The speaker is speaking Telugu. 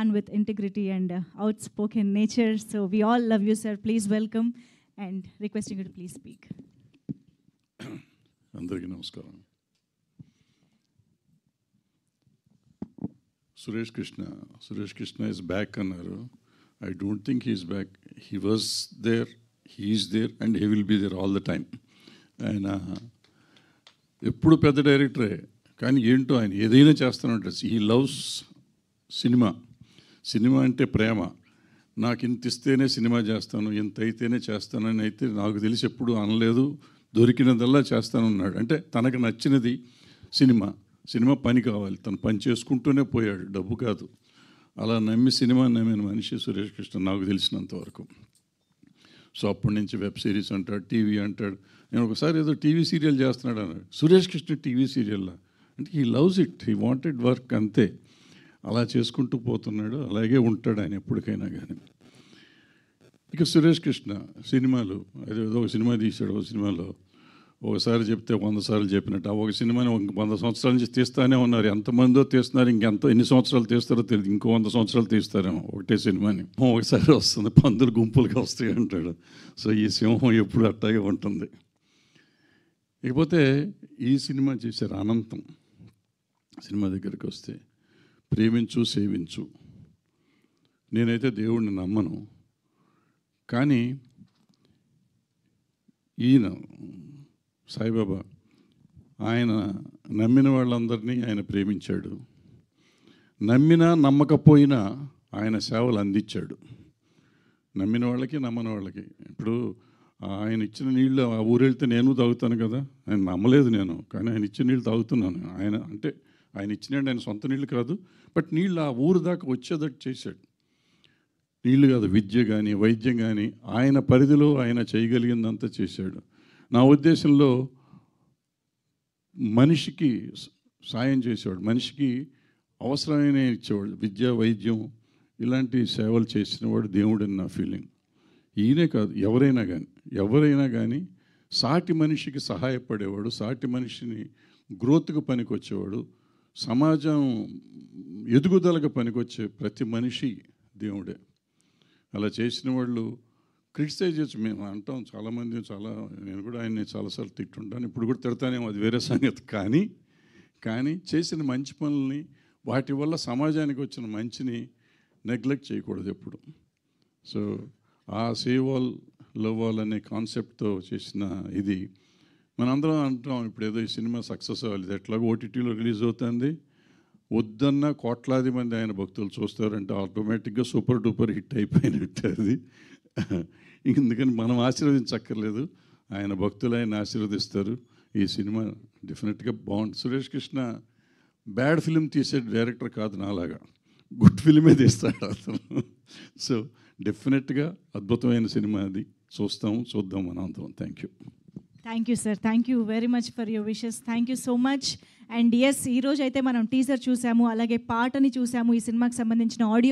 man with integrity and outspoken nature. So we all love you, sir. Please welcome and requesting you to please speak. అందరికీ నమస్కారం. సురేష్ కృష్ణ ఇస్ బ్యాక్ అన్నారు. I don't think he's back. He was there, he's there and he will be there all the time. ఆయన ఎప్పుడు పెద్ద డైరెక్టరే, కానీ ఏంటో ఆయన ఏదైనా చేస్తానంటారు. హీ లవ్స్ సినిమా అంటే ప్రేమ. నాకు ఇంత ఇస్తేనే సినిమా చేస్తాను, ఇంత అయితేనే చేస్తానని అయితే నాకు తెలిసి ఎప్పుడు అనలేదు. దొరికినదల్లా చేస్తానన్నాడు. అంటే తనకు నచ్చినది సినిమా పని కావాలి, తను పని చేసుకుంటూనే పోయాడు, డబ్బు కాదు. అలా నమ్మిన మనిషి సురేష్ కృష్ణ నాకు తెలిసినంతవరకు. సో అప్పటి నుంచి వెబ్ సిరీస్ అంటాడు, టీవీ అంటాడు. నేను ఒకసారి ఏదో టీవీ సీరియల్ చేస్తున్నాడు అన్నాడు. సురేష్ కృష్ణ టీవీ సీరియల్లా అంటే he loves it, he wanted work, అంతే. అలా చేసుకుంటూ పోతున్నాడు, అలాగే ఉంటాడు ఆయన ఎప్పటికైనా కానీ. ఇక సురేష్ కృష్ణ సినిమాలు, అదేదో ఒక సినిమా తీశాడు. ఒక సినిమాలో ఒకసారి చెప్తే 100 సార్లు చెప్పినట్టు ఒక సినిమాని 100 సంవత్సరాల నుంచి తీస్తూనే ఉన్నారు. ఎంతమందో తీస్తున్నారు, ఎన్ని సంవత్సరాలు తీస్తారో తెలియదు. ఇంకో 100 సంవత్సరాలు తీస్తారేమో ఒకటే సినిమాని. ఒకసారి వస్తుంది, పందులు గుంపులుగా వస్తాయి అంటాడు. సో ఈ సింహం ఎప్పుడు అట్టాగే ఉంటుంది. ఇకపోతే ఈ సినిమా చేశారు అనంతం. సినిమా దగ్గరికి వస్తే ప్రేమించు సేవించు. నేనైతే దేవుడిని నమ్మను, కానీ ఈయన సాయిబాబా ఆయన నమ్మిన వాళ్ళందరినీ ఆయన ప్రేమించాడు. నమ్మినా నమ్మకపోయినా ఆయన సేవలు అందించాడు. నమ్మిన వాళ్ళకి నమ్మని వాళ్ళకి. ఇప్పుడు ఆయన ఇచ్చిన నీళ్ళు ఆ ఊరు వెళ్తే నేను తాగుతాను కదా. ఆయన నమ్మలేదు నేను, కానీ ఆయన ఇచ్చిన నీళ్ళు తాగుతున్నాను. ఆయన ఇచ్చిన ఆయన సొంత నీళ్ళు కాదు, బట్ నీళ్ళు ఆ ఊరు దాకా వచ్చేటట్టు చేశాడు. నీళ్ళు కాదు, విద్య కానీ వైద్యం కానీ ఆయన పరిధిలో ఆయన చేయగలిగిందంతా చేశాడు. నా ఉద్దేశంలో మనిషికి సాయం చేసేవాడు, మనిషికి అవసరమైన ఇచ్చేవాడు. విద్య వైద్యం ఇలాంటి సేవలు చేసినవాడు దేవుడని నా ఫీలింగ్. ఈయనే కాదు, ఎవరైనా కానీ సాటి మనిషికి సహాయపడేవాడు, సాటి మనిషిని గ్రోత్కు పనికొచ్చేవాడు, సమాజం ఎదుగుదలకు పనికొచ్చే ప్రతి మనిషి దేవుడే. అలా చేసిన వాళ్ళు క్రిటిసైజ్ చేయొచ్చు, మేము అంటాం చాలామంది. నేను కూడా ఆయన్ని చాలాసార్లు తిట్టుంటాను, ఇప్పుడు కూడా తిడతానేమో, అది వేరే సంగతి. కానీ చేసిన మంచి పనుల్ని, వాటి వల్ల సమాజానికి వచ్చిన మంచిని నెగ్లెక్ట్ చేయకూడదు ఎప్పుడు. సో ఆ సేవ్ ఆల్ లవ్ ఆల్ అనే కాన్సెప్ట్తో చేసిన ఇది మనందరం అంటాం. ఇప్పుడు ఏదో ఈ సినిమా సక్సెస్ అవ్వాలి, ఎట్లాగో ఓటీటీలో రిలీజ్ అవుతుంది, వద్దన్న కోట్లాది మంది ఆయన భక్తులు చూస్తారంటే ఆటోమేటిక్గా సూపర్ డూపర్ హిట్ అయిపోయినట్టు అది. ఎందుకని మనం ఆశీర్వదించక్కర్లేదు, ఆయన భక్తులు ఆయన ఆశీర్వదిస్తారు. ఈ సినిమా డెఫినెట్గా బాగుంది. సురేష్ కృష్ణ బ్యాడ్ ఫిలిం తీసే డైరెక్టర్ కాదు, నాలాగా గుడ్ ఫిలిమే తీస్తాడు అతను. సో డెఫినెట్గా అద్భుతమైన సినిమా అది. చూద్దాం మనం అందరం. Thank you sir, thank you very much for your wishes. Thank you so much. And yes, ఈరోజు అయితే మనం టీజర్ చూసాము, అలాగే పాటని చూసాము. ఈ సినిమాకి సంబంధించిన ఆడియో